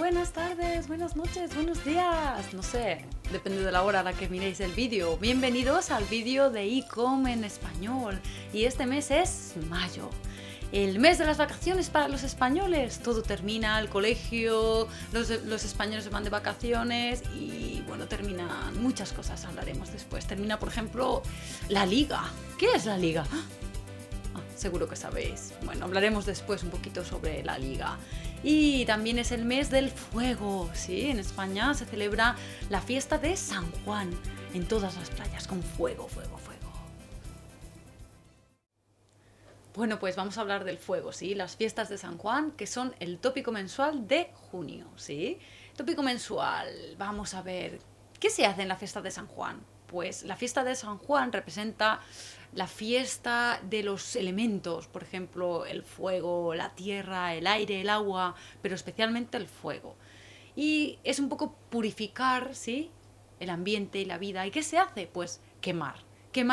buenas tardes, buenas noches, buenos días. No sé, depende de la hora a la que miréis el vídeo. Bienvenidos al vídeo de e-com en español. Y este mes es mayo. El mes de las vacaciones para los españoles. Todo termina, el colegio, los españoles se van de vacaciones y bueno, terminan muchas cosas, hablaremos después. Termina, por ejemplo, la liga. ¿Qué es la liga? Seguro que sabéis. Bueno, hablaremos después un poquito sobre la liga. Y también es el mes del fuego, ¿sí? En España se celebra la fiesta de San Juan en todas las playas con fuego, fuego, fuego. Bueno, pues vamos a hablar del fuego, ¿sí? Las fiestas de San Juan, que son el tópico mensual de junio, ¿sí? Tópico mensual, vamos a ver, ¿qué se hace en la fiesta de San Juan? Pues la fiesta de San Juan representa la fiesta de los elementos, por ejemplo, el fuego, la tierra, el aire, el agua, pero especialmente el fuego. Y es un poco purificar, ¿sí? El ambiente y la vida. ¿Y qué se hace? Pues quemar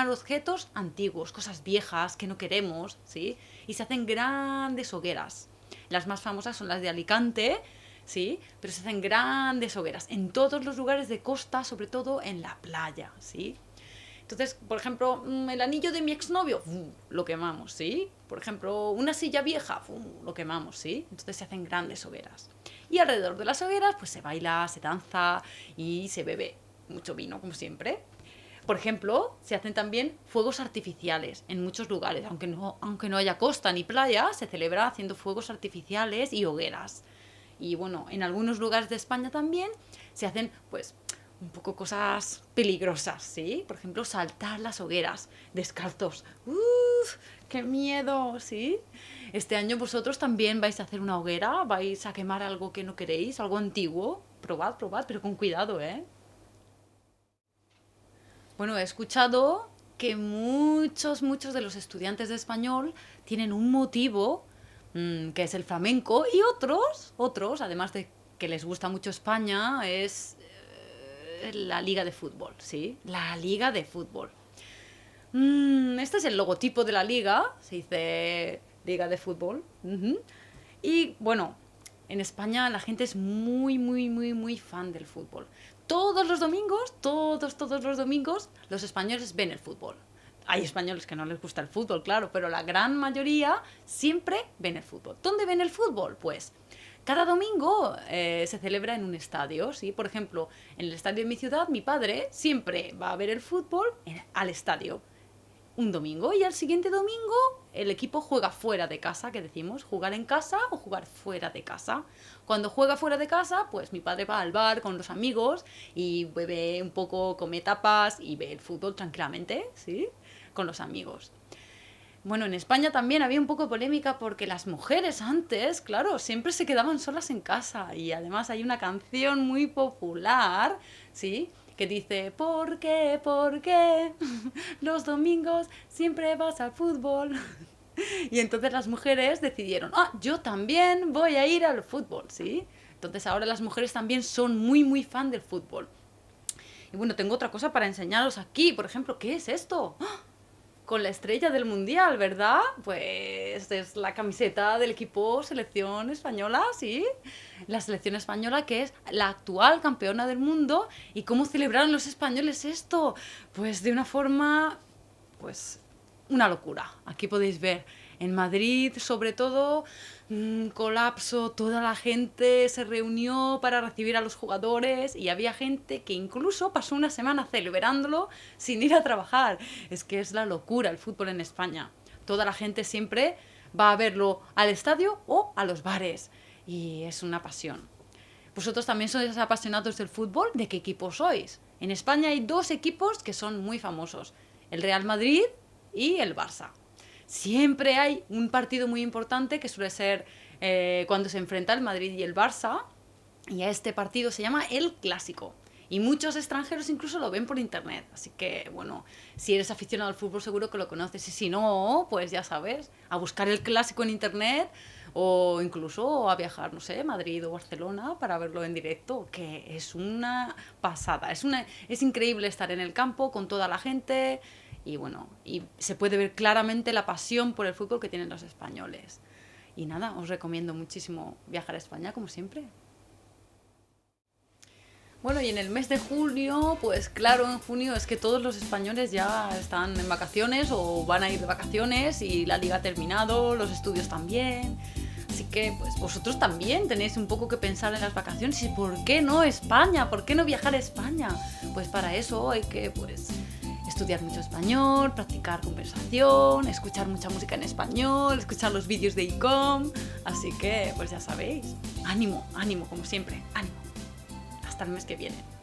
objetos antiguos, cosas viejas que no queremos, ¿sí? Y se hacen grandes hogueras. Las más famosas son las de Alicante, ¿sí? Pero se hacen grandes hogueras en todos los lugares de costa, sobre todo en la playa, ¿sí? Entonces, por ejemplo, el anillo de mi exnovio, lo quemamos, ¿sí? Por ejemplo, una silla vieja, lo quemamos, ¿sí? Entonces se hacen grandes hogueras. Y alrededor de las hogueras, pues se baila, se danza y se bebe mucho vino, como siempre. Por ejemplo, se hacen también fuegos artificiales en muchos lugares. Aunque no haya costa ni playa, se celebra haciendo fuegos artificiales y hogueras. Y bueno, en algunos lugares de España también se hacen, pues, un poco cosas peligrosas, ¿sí? Por ejemplo, saltar las hogueras descalzos. ¡Uf! ¡Qué miedo! ¿Sí? Este año vosotros también vais a hacer una hoguera, vais a quemar algo que no queréis, algo antiguo. Probad, probad, pero con cuidado, ¿eh? Bueno, he escuchado que muchos de los estudiantes de español tienen un motivo, que es el flamenco, y otros, además de que les gusta mucho España, es la liga de fútbol, ¿sí? La liga de fútbol. Este es el logotipo de la liga, se dice liga de fútbol. Y bueno, en España la gente es muy fan del fútbol. Todos los domingos, todos los domingos, los españoles ven el fútbol. Hay españoles que no les gusta el fútbol, claro, pero la gran mayoría siempre ven el fútbol. ¿Dónde ven el fútbol? Pues cada domingo se celebra en un estadio, ¿sí? Por ejemplo, en el estadio de mi ciudad, mi padre siempre va a ver el fútbol al estadio un domingo y al siguiente domingo el equipo juega fuera de casa, que decimos, jugar en casa o jugar fuera de casa. Cuando juega fuera de casa, pues mi padre va al bar con los amigos y bebe un poco, come tapas y ve el fútbol tranquilamente, ¿sí? Con los amigos. Bueno, en España también había un poco de polémica porque las mujeres antes, claro, siempre se quedaban solas en casa y además hay una canción muy popular, ¿sí? Que dice, por qué los domingos siempre vas al fútbol? Y entonces las mujeres decidieron, yo también voy a ir al fútbol, ¿sí? Entonces ahora las mujeres también son muy fan del fútbol. Y bueno, tengo otra cosa para enseñaros aquí, por ejemplo, ¿qué es esto? Con la estrella del mundial, ¿verdad? Pues es la camiseta del equipo selección española, ¿sí? La selección española que es la actual campeona del mundo. ¿Y cómo celebraron los españoles esto? Pues de una forma, pues, una locura. Aquí podéis ver, en Madrid, sobre todo, colapso, toda la gente se reunió para recibir a los jugadores y había gente que incluso pasó una semana celebrándolo sin ir a trabajar. Es que es la locura el fútbol en España. Toda la gente siempre va a verlo al estadio o a los bares y es una pasión. ¿Vosotros también sois apasionados del fútbol? ¿De qué equipo sois? En España hay dos equipos que son muy famosos, el Real Madrid y el Barça. Siempre hay un partido muy importante que suele ser cuando se enfrenta el Madrid y el Barça, y a este partido se llama el Clásico. Y muchos extranjeros incluso lo ven por internet. Así que, bueno, si eres aficionado al fútbol seguro que lo conoces. Y si no, pues ya sabes, a buscar el Clásico en internet o incluso a viajar, no sé, Madrid o Barcelona para verlo en directo, que es una pasada. Es increíble estar en el campo con toda la gente y bueno, y se puede ver claramente la pasión por el fútbol que tienen los españoles. Y nada, os recomiendo muchísimo viajar a España, como siempre. Bueno, y en el mes de julio, pues claro, en junio es que todos los españoles ya están en vacaciones o van a ir de vacaciones y la liga ha terminado, los estudios también. Así que pues vosotros también tenéis un poco que pensar en las vacaciones y ¿por qué no España? ¿Por qué no viajar a España? Pues para eso hay que pues estudiar mucho español, practicar conversación, escuchar mucha música en español, escuchar los vídeos de ICOM. Así que pues ya sabéis, ánimo, ánimo como siempre, ánimo. Hasta el mes que viene.